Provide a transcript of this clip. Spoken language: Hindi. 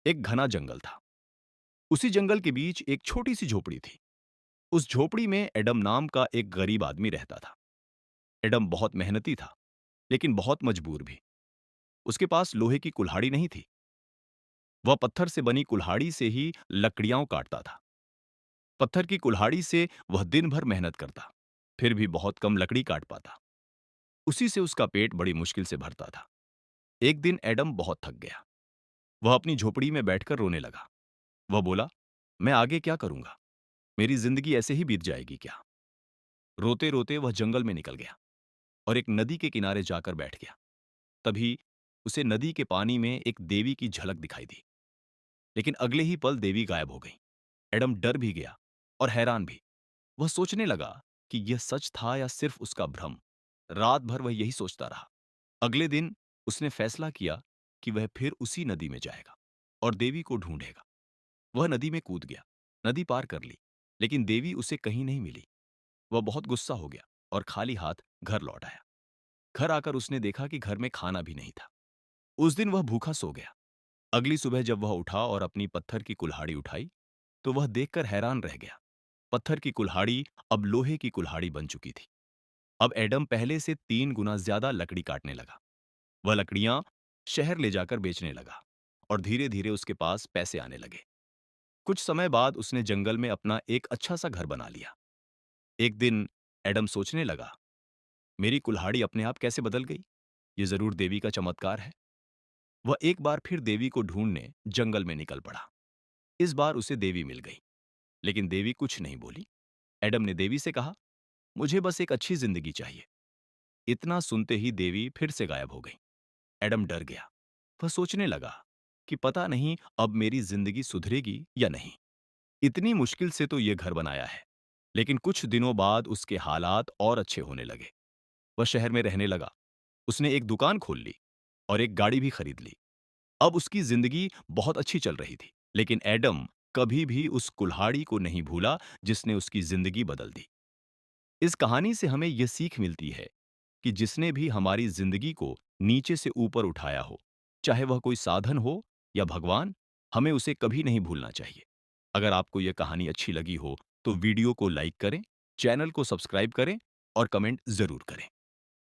एक घना जंगल था। उसी जंगल के बीच एक छोटी सी झोपड़ी थी। उस झोपड़ी में एडम नाम का एक गरीब आदमी रहता था। एडम बहुत मेहनती था, लेकिन बहुत मजबूर भी। उसके पास लोहे की कुल्हाड़ी नहीं थी। वह पत्थर से बनी कुल्हाड़ी से ही लकड़ियां काटता था। पत्थर की कुल्हाड़ी से वह दिन भर मेहनत करता, फिर भी बहुत कम लकड़ी काट पाता। उसी से उसका पेट बड़ी मुश्किल से भरता था। एक दिन एडम बहुत थक गया। वह अपनी झोपड़ी में बैठकर रोने लगा। वह बोला, मैं आगे क्या करूंगा? मेरी जिंदगी ऐसे ही बीत जाएगी क्या? रोते रोते वह जंगल में निकल गया और एक नदी के किनारे जाकर बैठ गया। तभी उसे नदी के पानी में एक देवी की झलक दिखाई दी। लेकिन अगले ही पल देवी गायब हो गई। एडम डर भी गया और हैरान भी। वह सोचने लगा कि यह सच था या सिर्फ उसका भ्रम। रात भर वह यही सोचता रहा। अगले दिन उसने फैसला किया कि वह फिर उसी नदी में जाएगा और देवी को ढूंढेगा। वह नदी में कूद गया। नदी पार कर ली, लेकिन देवी उसे कहीं नहीं मिली। वह बहुत गुस्सा हो गया और खाली हाथ घर लौट आया। घर आकर उसने देखा कि घर में खाना भी नहीं था। उस दिन वह भूखा सो गया। अगली सुबह जब वह उठा और अपनी पत्थर की कुल्हाड़ी उठाई, तो वह देखकर हैरान रह गया। पत्थर की कुल्हाड़ी अब लोहे की कुल्हाड़ी बन चुकी थी। अब एडम पहले से 3 गुना ज्यादा लकड़ी काटने लगा। वह लकड़ियां शहर ले जाकर बेचने लगा और धीरे धीरे उसके पास पैसे आने लगे। कुछ समय बाद उसने जंगल में अपना एक अच्छा सा घर बना लिया। एक दिन एडम सोचने लगा, मेरी कुल्हाड़ी अपने आप कैसे बदल गई? ये जरूर देवी का चमत्कार है। वह एक बार फिर देवी को ढूंढने जंगल में निकल पड़ा। इस बार उसे देवी मिल गई, लेकिन देवी कुछ नहीं बोली। एडम ने देवी से कहा, मुझे बस एक अच्छी जिंदगी चाहिए। इतना सुनते ही देवी फिर से गायब हो गई। एडम डर गया। वह सोचने लगा कि पता नहीं अब मेरी जिंदगी सुधरेगी या नहीं। इतनी मुश्किल से तो यह घर बनाया है। लेकिन कुछ दिनों बाद उसके हालात और अच्छे होने लगे। वह शहर में रहने लगा। उसने एक दुकान खोल ली और एक गाड़ी भी खरीद ली। अब उसकी जिंदगी बहुत अच्छी चल रही थी। लेकिन एडम कभी भी उस कुल्हाड़ी को नहीं भूला जिसने उसकी जिंदगी बदल दी। इस कहानी से हमें यह सीख मिलती है कि जिसने भी हमारी जिंदगी को नीचे से ऊपर उठाया हो, चाहे वह कोई साधन हो या भगवान, हमें उसे कभी नहीं भूलना चाहिए। अगर आपको यह कहानी अच्छी लगी हो, तो वीडियो को लाइक करें, चैनल को सब्सक्राइब करें और कमेंट जरूर करें।